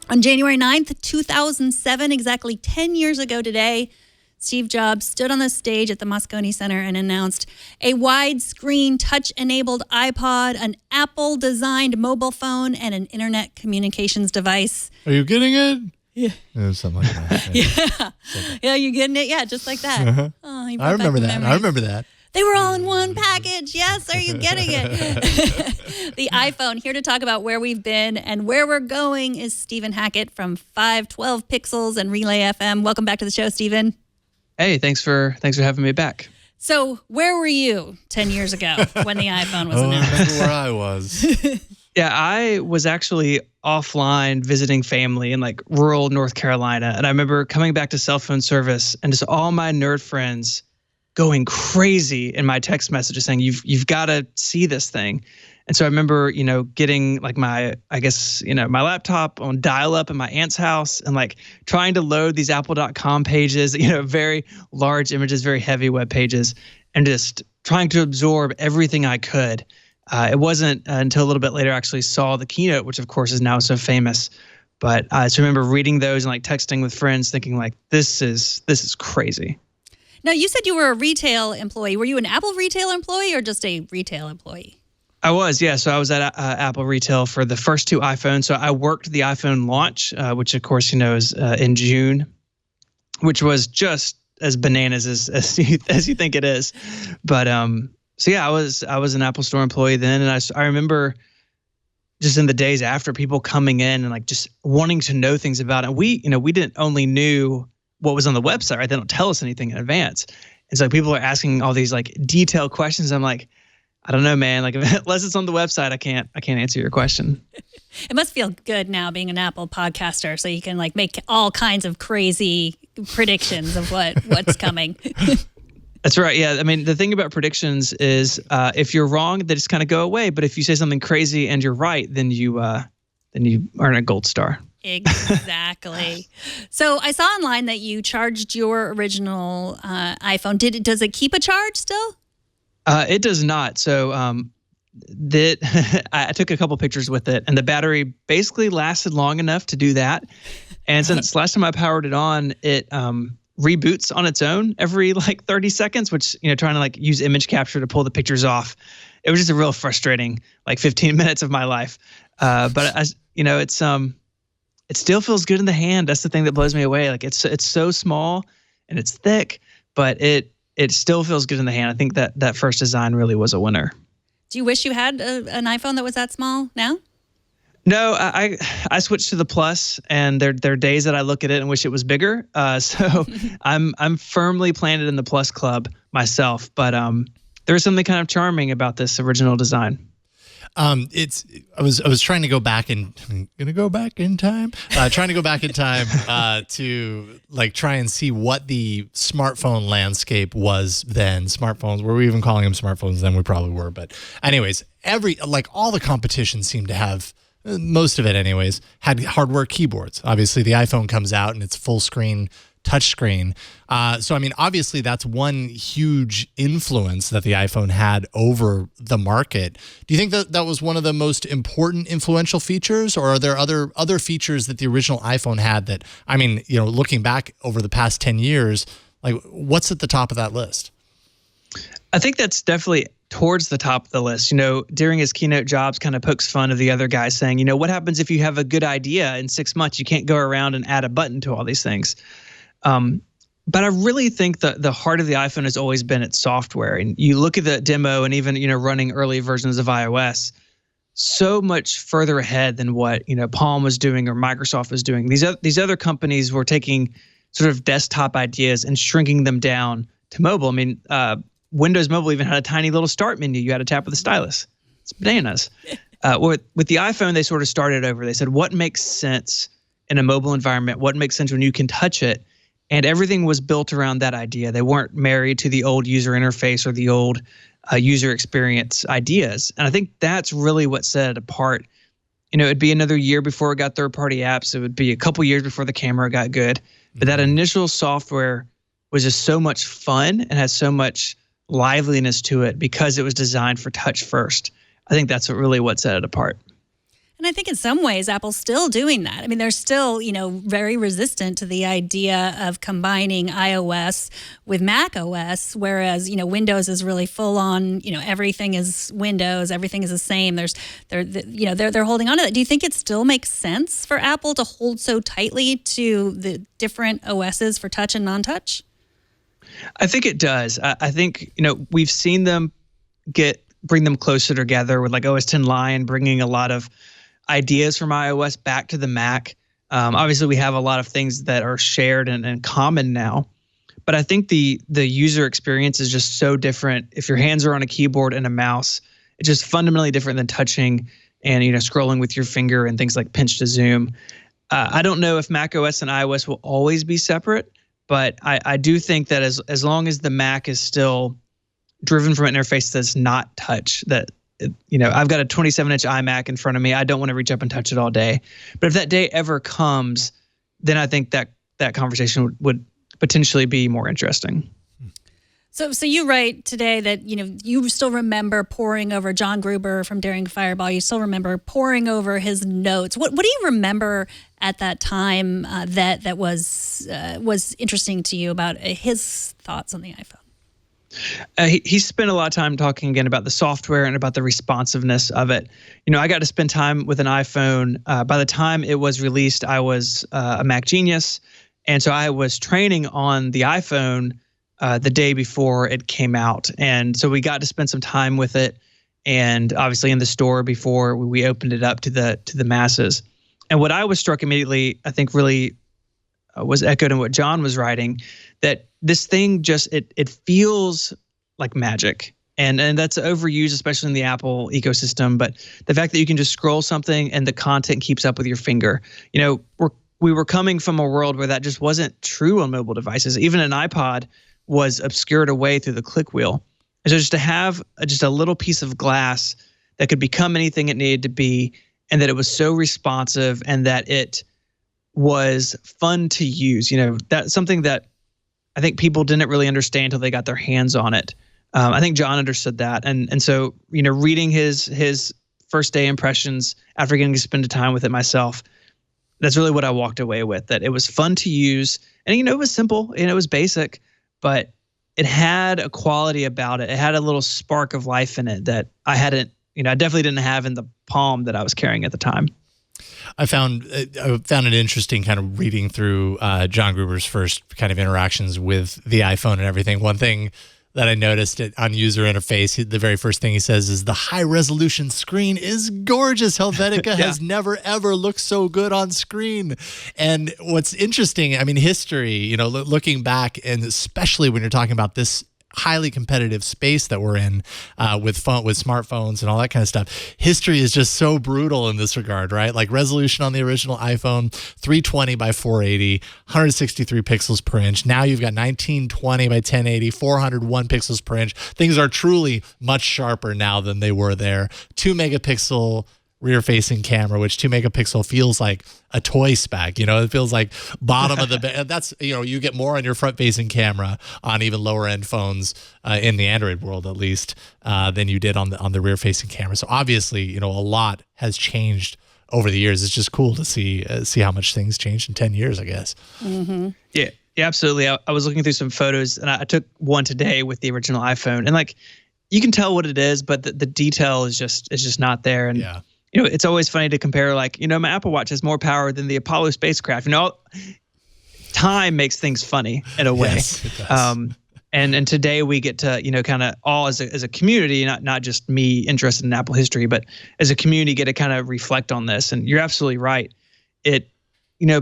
On January 9th, 2007, exactly 10 years ago today, Steve Jobs stood on the stage at the Moscone Center and announced a widescreen touch-enabled iPod, an Apple-designed mobile phone, and an internet communications device. Are you getting it? Yeah. Something like that. Yeah, you getting it? Yeah, just like that. Uh-huh. Oh, you I remember that. memories. I remember that. They were all in one package. Yes, are you getting it? The iPhone. Here to talk about where we've been and where we're going is Stephen Hackett from 512 Pixels and Relay FM. Welcome back to the show, Stephen. Hey, thanks for having me back. So where were you 10 years ago when the iPhone was announced? I remember where I was. Yeah, I was actually offline visiting family in like rural North Carolina. And I remember coming back to cell phone service and just all my nerd friends going crazy in my text messages saying, you've got to see this thing. And so I remember, getting like my laptop on dial-up in my aunt's house and like trying to load these apple.com pages, very large images, very heavy web pages, and just trying to absorb everything I could. It wasn't until a little bit later I actually saw the keynote, which of course is now so famous. But I just remember reading those and like texting with friends thinking like, this is crazy. Now, you said you were a retail employee. Were you an Apple retail employee or just a retail employee? I was, yeah. So I was at Apple retail for the first two iPhones. So I worked the iPhone launch, which of course, is in June, which was just as bananas as you think it is. But so yeah, I was an Apple Store employee then, and I remember just in the days after people coming in and like just wanting to know things about it. And we didn't only knew what was on the website, right? They don't tell us anything in advance. And so people are asking all these like detailed questions. I'm like, I don't know, man. Like unless it's on the website, I can't answer your question. It must feel good now being an Apple podcaster, so you can like make all kinds of crazy predictions of what's coming. That's right. Yeah. I mean, the thing about predictions is if you're wrong, they just kind of go away. But if you say something crazy and you're right, then you earn a gold star. Exactly. So I saw online that you charged your original iPhone. Does it keep a charge still? It does not. So I took a couple pictures with it, and the battery basically lasted long enough to do that. And since last time I powered it on, it reboots on its own every like 30 seconds, which, trying to like use image capture to pull the pictures off. It was just a real frustrating like 15 minutes of my life. But it still feels good in the hand. That's the thing that blows me away. Like it's so small and it's thick, but it still feels good in the hand. I think that first design really was a winner. Do you wish you had an iPhone that was that small now? No, I switched to the Plus, and there are days that I look at it and wish it was bigger. So I'm firmly planted in the Plus club myself. But there's something kind of charming about this original design. I was trying to go back in time to like try and see what the smartphone landscape was then. Smartphones, were we even calling them smartphones then? We probably were. But anyways, all the competition seemed to have, most of it anyways, had hardware keyboards. Obviously the iPhone comes out and it's full screen touchscreen. So, I mean, obviously that's one huge influence that the iPhone had over the market. Do you think that was one of the most important influential features, or are there other features that the original iPhone had that, I mean, looking back over the past 10 years, like what's at the top of that list? I think that's definitely towards the top of the list. During his keynote, Jobs kind of pokes fun of the other guys saying, what happens if you have a good idea in 6 months? You can't go around and add a button to all these things. But I really think that the heart of the iPhone has always been its software. And you look at the demo and even, running early versions of iOS, so much further ahead than what, Palm was doing or Microsoft was doing. These other companies were taking sort of desktop ideas and shrinking them down to mobile. I mean, Windows Mobile even had a tiny little start menu you had to tap with a stylus. It's bananas. With the iPhone, they sort of started over. They said, what makes sense in a mobile environment? What makes sense when you can touch it? And everything was built around that idea. They weren't married to the old user interface or the old user experience ideas. And I think that's really what set it apart. It'd be another year before it got third-party apps. It would be a couple years before the camera got good. But that initial software was just so much fun and had so much liveliness to it because it was designed for touch first. I think that's what set it apart. And I think in some ways, Apple's still doing that. I mean, they're still, very resistant to the idea of combining iOS with Mac OS, whereas, Windows is really full on, everything is Windows, everything is the same. They're holding on to that. Do you think it still makes sense for Apple to hold so tightly to the different OSs for touch and non-touch? I think it does. I think, we've seen them bring them closer together with like OS X Lion, bringing a lot of ideas from iOS back to the Mac. Obviously, we have a lot of things that are shared and common now, but I think the user experience is just so different. If your hands are on a keyboard and a mouse, it's just fundamentally different than touching and scrolling with your finger and things like pinch to zoom. I don't know if Mac OS and iOS will always be separate, but I do think that as long as the Mac is still driven from an interface that's not touch, I've got a 27-inch iMac in front of me. I don't want to reach up and touch it all day. But if that day ever comes, then I think that conversation would potentially be more interesting. So you write today that, you still remember poring over John Gruber from Daring Fireball. You still remember poring over his notes. What do you remember at that time that was interesting to you about his thoughts on the iPhone? He spent a lot of time talking again about the software and about the responsiveness of it. I got to spend time with an iPhone. By the time it was released, I was a Mac genius. And so I was training on the iPhone the day before it came out. And so we got to spend some time with it, and obviously in the store before we opened it up to the masses. And what I was struck immediately, I think really was echoed in what John was writing, that this thing just, it feels like magic. And that's overused, especially in the Apple ecosystem. But the fact that you can just scroll something and the content keeps up with your finger. We were coming from a world where that just wasn't true on mobile devices. Even an iPod was obscured away through the click wheel. And so just to have just a little piece of glass that could become anything it needed to be, and that it was so responsive and that it was fun to use. That's something that I think people didn't really understand until they got their hands on it. I think John understood that. And so, reading his first day impressions after getting to spend time with it myself, that's really what I walked away with, that it was fun to use. And, it was simple and it was basic, but it had a quality about it. It had a little spark of life in it that I definitely didn't have in the Palm that I was carrying at the time. I found it interesting kind of reading through John Gruber's first kind of interactions with the iPhone and everything. One thing that I noticed on user interface, the very first thing he says is the high resolution screen is gorgeous. Helvetica has never, ever looked so good on screen. And what's interesting, history, looking back, and especially when you're talking about this highly competitive space that we're in with smartphones and all that kind of stuff. History is just so brutal in this regard, right? Like resolution on the original iPhone, 320 by 480, 163 pixels per inch. Now you've got 1920 by 1080, 401 pixels per inch. Things are truly much sharper now than they were there. 2 megapixel rear-facing camera, which 2 megapixel feels like a toy spec. It feels like bottom of the bed. That's, you get more on your front-facing camera on even lower-end phones in the Android world, at least, than you did on the rear-facing camera. So obviously, a lot has changed over the years. It's just cool to see how much things changed in 10 years, I guess. Mm-hmm. Yeah, absolutely. I was looking through some photos, and I took one today with the original iPhone, and you can tell what it is, but the detail is just not there. And yeah. It's always funny to compare, my Apple Watch has more power than the Apollo spacecraft. Time makes things funny in a way. Yes, it does. And today we get to, kind of all as a community, not just me interested in Apple history, but as a community get to kind of reflect on this. And you're absolutely right. It,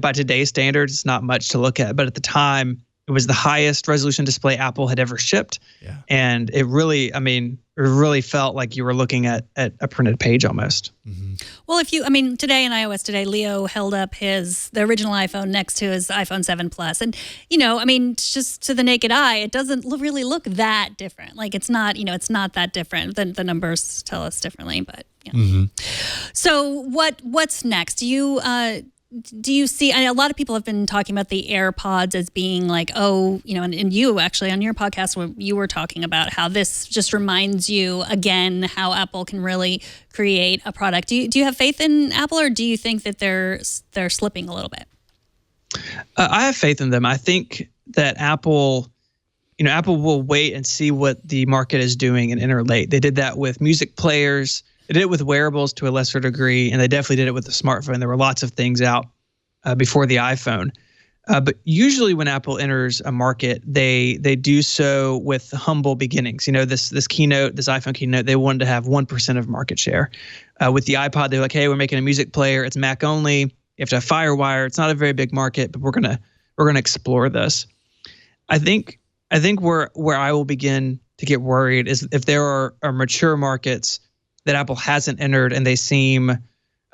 by today's standards, it's not much to look at. But at the time, it was the highest resolution display Apple had ever shipped. Yeah. And it really, it really felt like you were looking at a printed page almost. Mm-hmm. Well, today in iOS Today, Leo held up the original iPhone next to his iPhone 7 Plus. And, just to the naked eye, it doesn't really look that different. It's not, it's not that different. The numbers tell us differently, but yeah. Mm-hmm. So what's next? do you see, a lot of people have been talking about the AirPods as being like, oh, and you actually on your podcast, when you were talking about how this just reminds you again how Apple can really create a product. Do you have faith in Apple, or do you think that they're slipping a little bit? I have faith in them. I think that Apple will wait and see what the market is doing and enter late. They did that with music players. They did it with wearables to a lesser degree, and they definitely did it with the smartphone. There were lots of things out before the iPhone. But usually when Apple enters a market, they do so with humble beginnings. This iPhone keynote, they wanted to have 1% of market share. With the iPod, they're like, hey, we're making a music player. It's Mac only. You have to have FireWire. It's not a very big market, but we're gonna explore this. I think where I will begin to get worried is if there are mature markets that Apple hasn't entered and they seem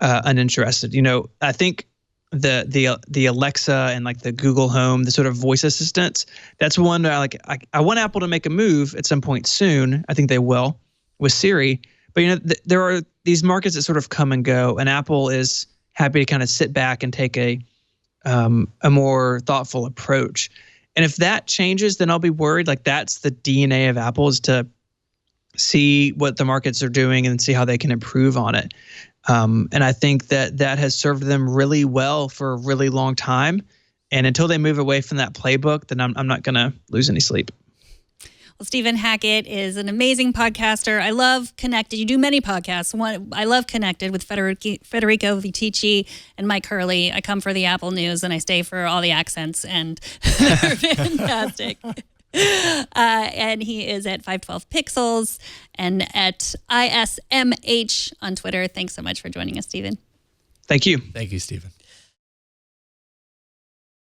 uninterested. I think the Alexa and like the Google Home, the sort of voice assistants, that's one that I want Apple to make a move at some point soon. I think they will with Siri. But there are these markets that sort of come and go, and Apple is happy to kind of sit back and take a more thoughtful approach. And if that changes, then I'll be worried. Like, that's the DNA of Apple, is to see what the markets are doing and see how they can improve on it. And I think that has served them really well for a really long time. And until they move away from that playbook, then I'm not going to lose any sleep. Well, Stephen Hackett is an amazing podcaster. I love Connected. You do many podcasts. I love Connected with Federico Vitici and Mike Hurley. I come for the Apple news and I stay for all the accents, and they're fantastic. And he is at 512 Pixels and at ISMH on Twitter. Thanks so much for joining us, Stephen. Thank you. Thank you, Stephen.